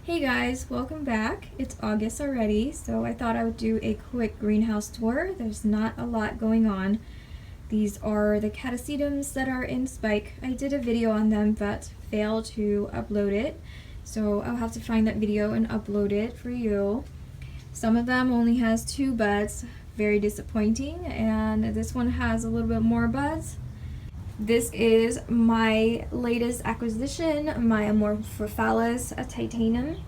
Hey guys, welcome back. It's August already, so I thought I would do a quick greenhouse tour. There's not a lot going on. These are the catasetums that are in spike. I did a video on them but failed to upload it, so I'll have to find that video and upload it for you. Some of them only has 2 buds, very disappointing, and this one has a little bit more buds. This is my latest acquisition, my Amorphophallus titanum.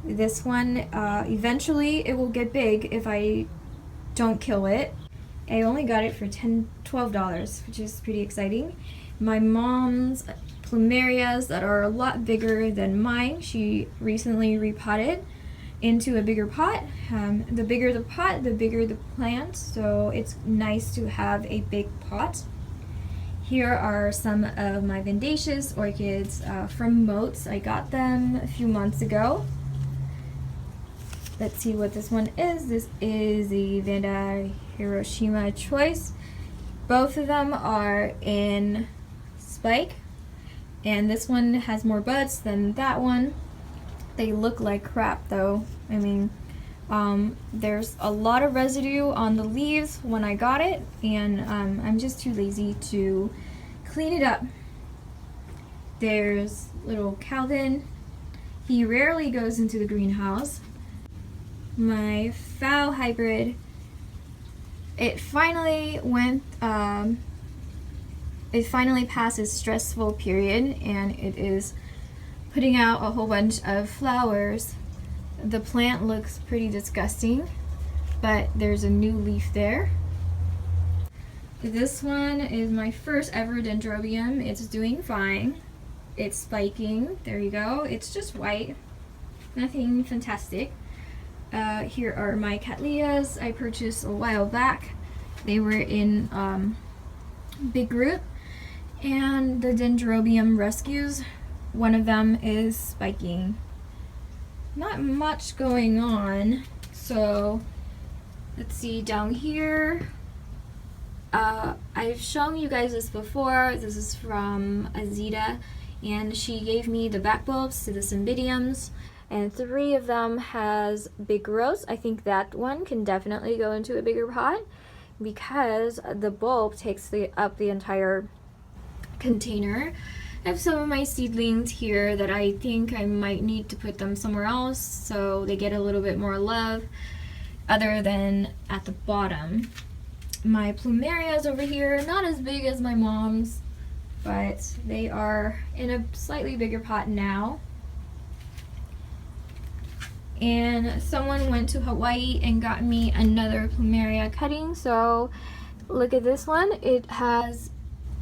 This one, eventually it will get big if I don't kill it. I only got it for $12, which is pretty exciting. My mom's plumerias that are a lot bigger than mine, she recently repotted into a bigger pot. The bigger the pot, the bigger the plant, so it's nice to have a big pot. Here are some of my Vindaceous orchids from Moats. I got them a few months ago. Let's see what this one is. This is the Vanda Hiroshima Choice. Both of them are in spike, and this one has more buds than that one. They look like crap though. I mean, there's a lot of residue on the leaves when I got it, and I'm just too lazy to clean it up. There's little Calvin. He rarely goes into the greenhouse. My Fowl hybrid, it finally passed its stressful period, and it is putting out a whole bunch of flowers. The plant looks pretty disgusting, but there's a new leaf there. This one is my first ever Dendrobium. It's doing fine. It's spiking. There you go. It's just white. Nothing fantastic. Here are my Cattleyas I purchased a while back. They were in big root. And the Dendrobium rescues, one of them is spiking. Not much going on, so let's see down here. I've shown you guys this before. This is from Azita, and she gave me the back bulbs to the Cymbidiums, and 3 of them has big growths. I think that one can definitely go into a bigger pot because the bulb takes up the entire container. I have some of my seedlings here that I think I might need to put them somewhere else so they get a little bit more love other than at the bottom. My plumerias over here, not as big as my mom's, but they are in a slightly bigger pot now. And someone went to Hawaii and got me another plumeria cutting, so look at this one. It has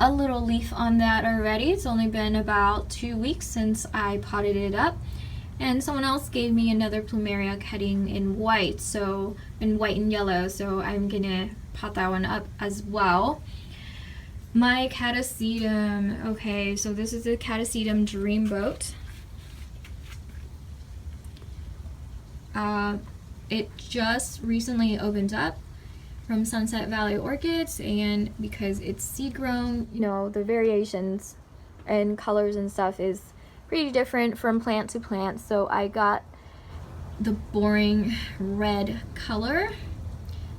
a little leaf on that already. It's only been about 2 weeks since I potted it up. And someone else gave me another plumeria cutting in white, so in white and yellow, so I'm gonna pot that one up as well. My catasetum, okay, so this is the Catasetum Dreamboat. It just recently opened up from Sunset Valley Orchids, and because it's seed grown, you know, the variations and colors and stuff is pretty different from plant to plant, so I got the boring red color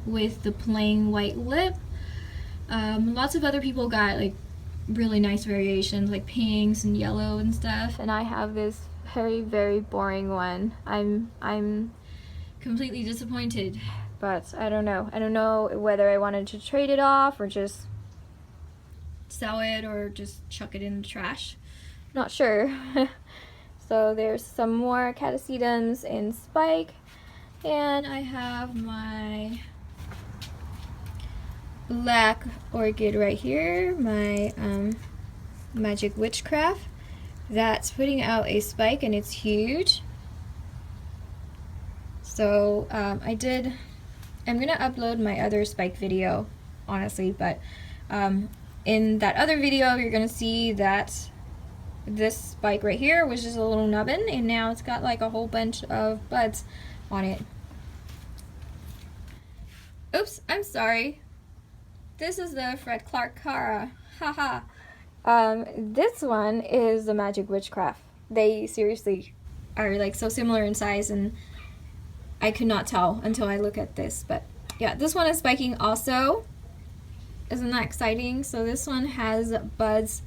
with the plain white lip. Lots of other people got like really nice variations like pinks and yellow and stuff, and I have this very boring one. I'm completely disappointed, but I don't know whether I wanted to trade it off or just sell it or just chuck it in the trash. Not sure. So there's some more catasetums in spike, and I have my black orchid right here, my Magic Witchcraft. That's putting out a spike, and it's huge. So I'm gonna upload my other spike video, honestly, but in that other video you're gonna see that this spike right here was just a little nubbin, and now it's got like a whole bunch of buds on it. Oops, I'm sorry. This is the Fred Clark Cara. Haha. This one is the Magic Witchcraft. They seriously are like so similar in size, and I could not tell until I look at this. But yeah, this one is spiking also. Isn't that exciting? So this one has buds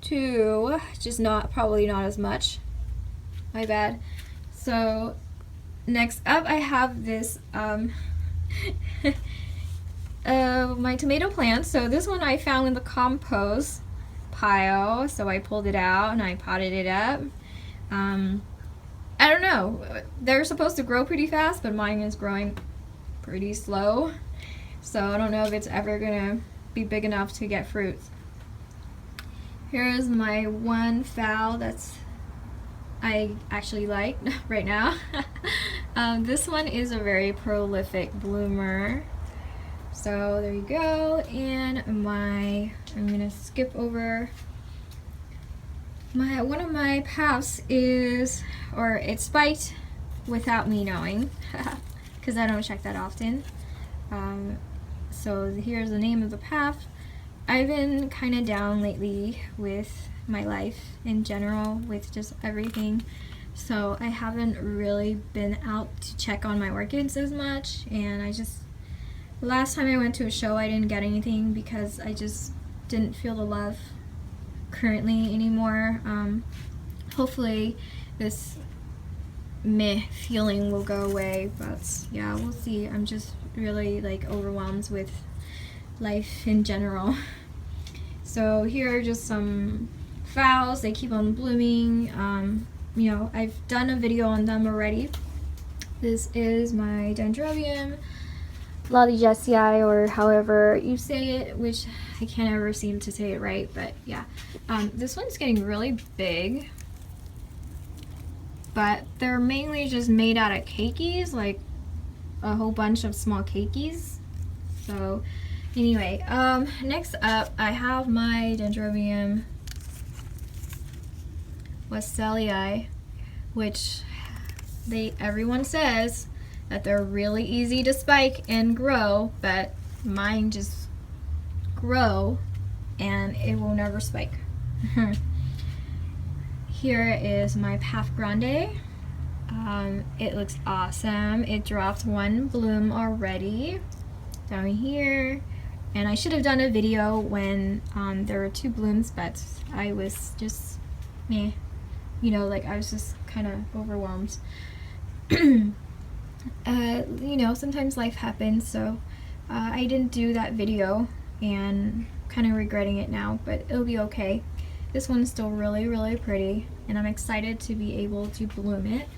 too, just probably not as much. My bad. So next up I have this my tomato plant. So this one I found in the compost pile, so I pulled it out and I potted it up. I don't know, they're supposed to grow pretty fast, but mine is growing pretty slow, so I don't know if it's ever gonna be big enough to get fruit. Here's my one phal that's I actually like right now. This one is a very prolific bloomer. So there you go, and I'm gonna skip over one of my paths it spiked without me knowing, because I don't check that often. So here's the name of the path. I've been kind of down lately with my life in general, with just everything. So I haven't really been out to check on my orchids as much, and last time I went to a show I didn't get anything because I just didn't feel the love currently anymore. Hopefully this meh feeling will go away, but yeah, we'll see. I'm just really like overwhelmed with life in general. So here are just some phals. They keep on blooming. You know, I've done a video on them already. This is my Dendrobium Lollijesii, or however you say it, which I can't ever seem to say it right, but yeah. This one's getting really big, but they're mainly just made out of keikis, like a whole bunch of small keikis. So anyway, next up I have my Dendrobium Wesselii, which everyone says that they're really easy to spike and grow, but mine just grow and it will never spike. Here is my Path Grande. It looks awesome. It dropped one bloom already down here, and I should have done a video when there were 2 blooms, but I was just meh, you know, like I was just kind of overwhelmed. You know, sometimes life happens, so I didn't do that video and kind of regretting it now, but it'll be okay. This one's still really, really pretty, and I'm excited to be able to bloom it.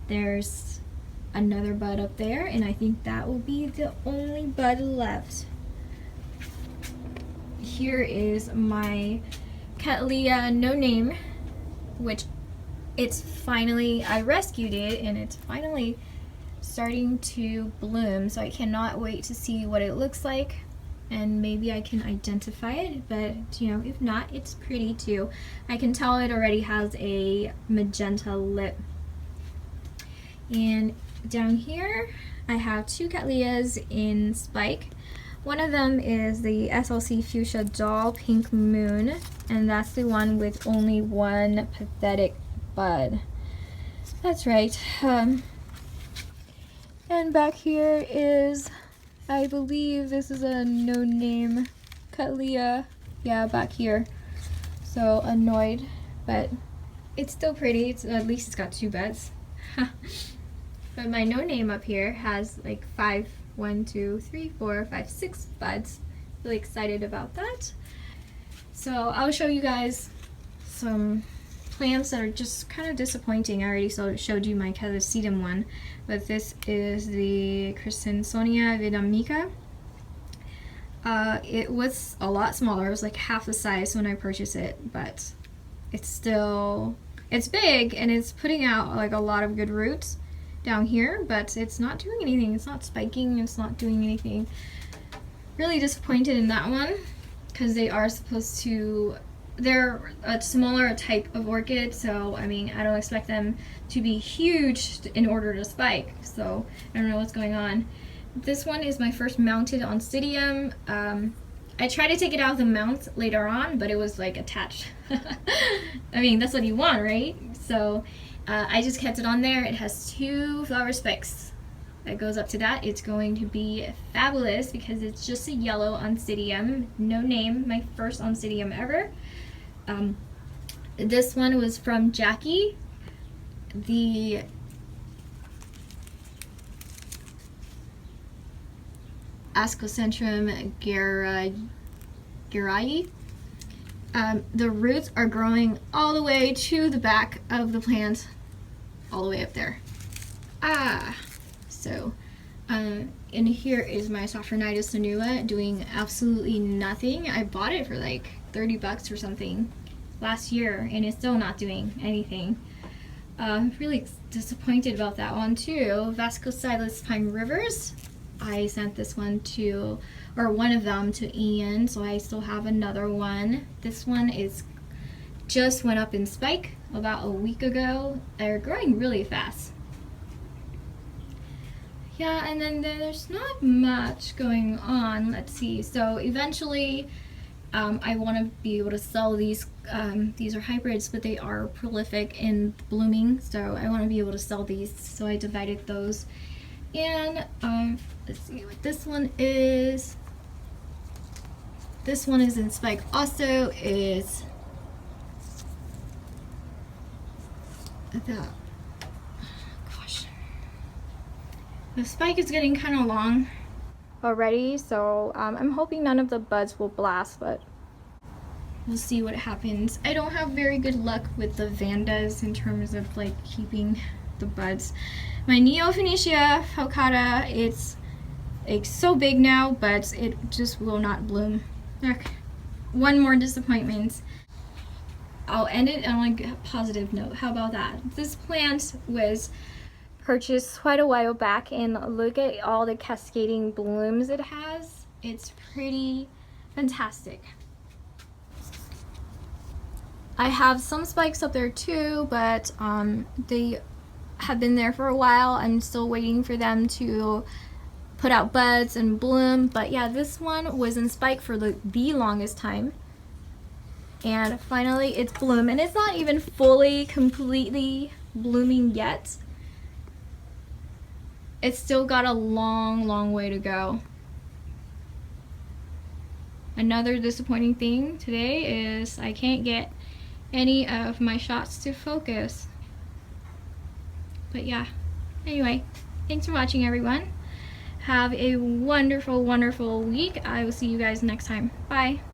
There's another bud up there, and I think that will be the only bud left. Here is my Cattleya No Name, which I rescued it, and it's finally starting to bloom, so I cannot wait to see what it looks like, and maybe I can identify it, but you know, if not, it's pretty too. I can tell it already has a magenta lip. And down here I have 2 Cattleyas in spike. One of them is the SLC Fuchsia Doll Pink Moon, and that's the one with only one pathetic bud. That's right. And back here is, I believe this is a no-name Cattleya. Yeah, back here. So annoyed, but it's still pretty. At least it's got 2 buds. But my no-name up here has like 6 buds. Really excited about that. So I'll show you guys some plants that are just kind of disappointing. I already showed you my Catasetum one, but this is the Crescensonia Vietnamica. It was a lot smaller. It was like half the size when I purchased it, but it's big, and it's putting out like a lot of good roots down here, but it's not doing anything. It's not spiking, it's not doing anything. Really disappointed in that one, because they're a smaller type of orchid, so I mean, I don't expect them to be huge in order to spike, so I don't know what's going on. This one is my first mounted Oncidium. I tried to take it out of the mount later on, but it was like attached. I mean, that's what you want, right? So I just kept it on there. It has 2 flower spikes that goes up to that. It's going to be fabulous because it's just a yellow Oncidium, no name, my first Oncidium ever. This one was from Jackie, the Ascocentrum gerayi. The roots are growing all the way to the back of the plant, all the way up there. So, and here is my Sophronitis sonua doing absolutely nothing. I bought it for like 30 bucks or something last year, and it's still not doing anything. Really disappointed about that one too. Vascucilus Pine Rivers. I sent this one to, or one of them to Ian, so I still have another one. This one is just went up in spike about a week ago. They're growing really fast. Yeah, and then there's not much going on. Let's see. So eventually, I want to be able to sell these. These are hybrids, but they are prolific in blooming, so I want to be able to sell these. So I divided those. And let's see what this one is. This one is in spike also. Is the, gosh, the spike is getting kind of long already, so I'm hoping none of the buds will blast, but we'll see what happens. I don't have very good luck with the Vandas in terms of like keeping the buds. My Neophoenicia falcata, it's so big now, but it just will not bloom. Okay. One more disappointment. I'll end it on a positive note. How about that? This plant was purchased quite a while back, and look at all the cascading blooms it has. It's pretty fantastic. I have some spikes up there too, but they have been there for a while. I'm still waiting for them to put out buds and bloom. But yeah, this one was in spike for the longest time, and finally it's bloom, and it's not even fully completely blooming yet. It's still got a long way to go. Another disappointing thing today is I can't get any of my shots to focus. But yeah, anyway, thanks for watching, everyone. Have a wonderful week. I will see you guys next time. Bye.